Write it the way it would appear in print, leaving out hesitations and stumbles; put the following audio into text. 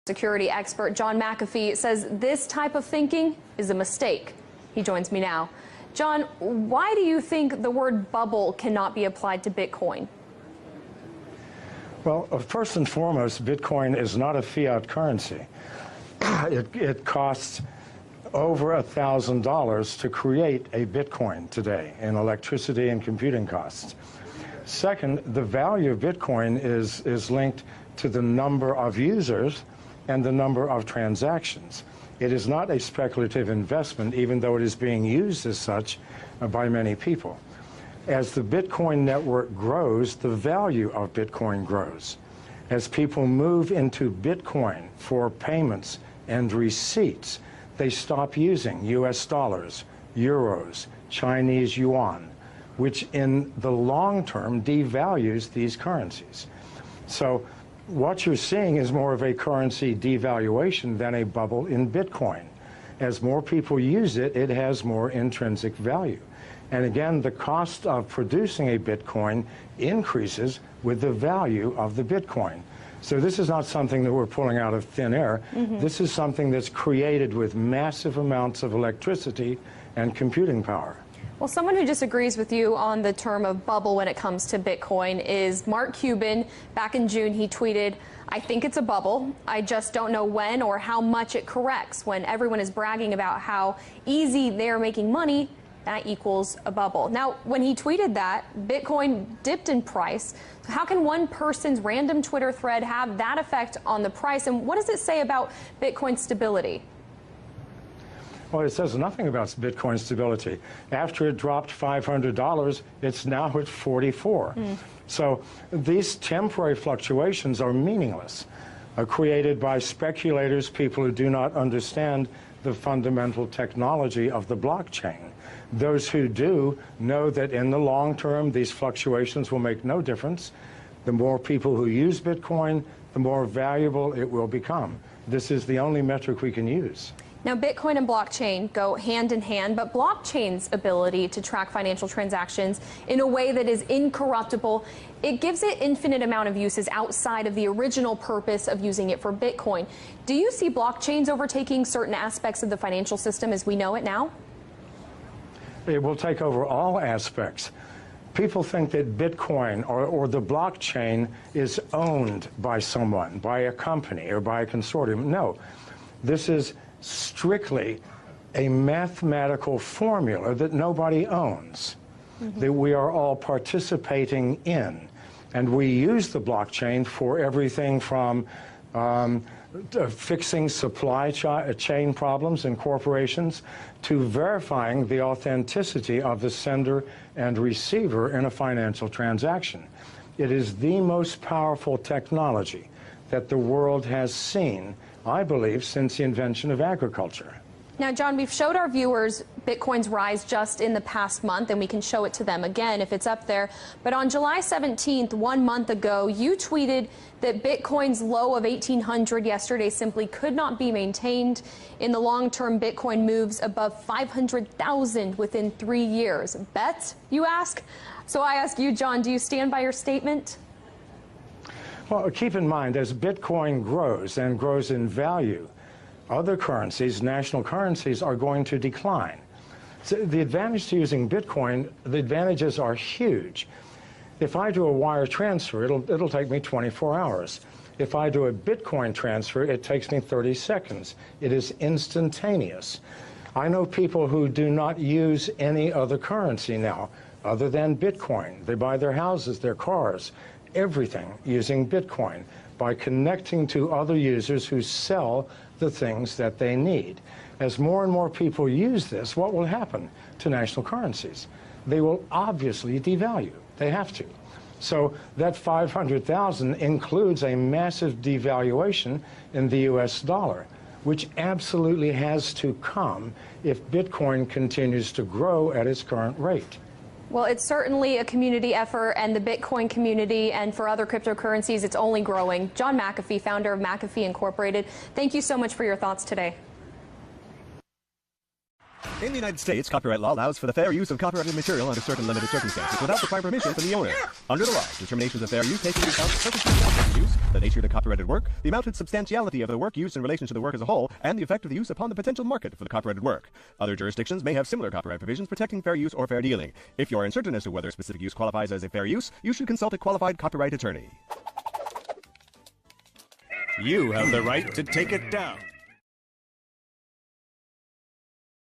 Security expert John McAfee says this type of thinking is a mistake. He joins me now. John, why do you think the word bubble cannot be applied to Bitcoin? Well, first and foremost, Bitcoin is not a fiat currency. It costs over $1,000 to create a Bitcoin today in electricity and computing costs. Second, the value of Bitcoin is linked to the number of users and the number of transactions. It is not a speculative investment, even though it is being used as such by many people. As the Bitcoin network grows, the value of Bitcoin grows. As people move into Bitcoin for payments and receipts, they stop using US dollars, euros, Chinese yuan, which in the long term devalues these currencies. So what you're seeing is more of a currency devaluation than a bubble in Bitcoin. As more people use it, it has more intrinsic value. And again, the cost of producing a Bitcoin increases with the value of the Bitcoin. So this is not something that we're pulling out of thin air. This is something that's created with massive amounts of electricity and computing power. Well, someone who disagrees with you on the term of bubble when it comes to Bitcoin is Mark Cuban. Back in June, he tweeted, "I think it's a bubble. I just don't know when or how much it corrects." When everyone is bragging about how easy they're making money, that equals a bubble. Now, when he tweeted that, Bitcoin dipped in price. So how can one person's random Twitter thread have that effect on the price? And what does it say about Bitcoin's stability? Well, it says nothing about Bitcoin stability. After it dropped $500, it's now at 44. So these temporary fluctuations are meaningless, created by speculators, people who do not understand the fundamental technology of the blockchain. Those who do know that in the long term, these fluctuations will make no difference. The more people who use Bitcoin, the more valuable it will become. This is the only metric we can use. Now, Bitcoin and blockchain go hand in hand, but blockchain's ability to track financial transactions in a way that is incorruptible, it gives it infinite amount of uses outside of the original purpose of using it for Bitcoin. Do you see blockchains overtaking certain aspects of the financial system as we know it now? It will take over all aspects. People think that Bitcoin or the blockchain is owned by someone, by a company or by a consortium. No, this is strictly a mathematical formula that nobody owns, that we are all participating in. And we use the blockchain for everything from fixing supply chain problems in corporations to verifying the authenticity of the sender and receiver in a financial transaction. It is the most powerful technology that the world has seen, I believe, since the invention of agriculture. Now, John, we've showed our viewers Bitcoin's rise just in the past month, and we can show it to them again if it's up there. But on July 17th, 1 month ago, you tweeted that Bitcoin's low of 1,800 yesterday simply could not be maintained. In the long term, Bitcoin moves above 500,000 within 3 years. Bet, you ask? So I ask you, John, do you stand by your statement? Well, keep in mind, as Bitcoin grows and grows in value, other currencies, national currencies, are going to decline. So the advantage to using Bitcoin, the advantages are huge. If I do a wire transfer, it'll take me 24 hours. If I do a Bitcoin transfer, it takes me 30 seconds. It is instantaneous. I know people who do not use any other currency now other than Bitcoin. They buy their houses, their cars, everything using Bitcoin by connecting to other users who sell the things that they need. As more and more people use this, what will happen to national currencies? They will obviously devalue. They have to. So that 500,000 includes a massive devaluation in the US dollar, which absolutely has to come if Bitcoin continues to grow at its current rate. Well, it's certainly a community effort, and the Bitcoin community and for other cryptocurrencies, it's only growing. John McAfee, founder of McAfee Incorporated, thank you so much for your thoughts today. In the United States, copyright law allows for the fair use of copyrighted material under certain limited circumstances without requiring permission from the owner. Under the law, determinations of fair use take into account the purpose of use, the nature of the copyrighted work, the amount and substantiality of the work used in relation to the work as a whole, and the effect of the use upon the potential market for the copyrighted work. Other jurisdictions may have similar copyright provisions protecting fair use or fair dealing. If you are uncertain as to whether a specific use qualifies as a fair use, you should consult a qualified copyright attorney. You have the right to take it down.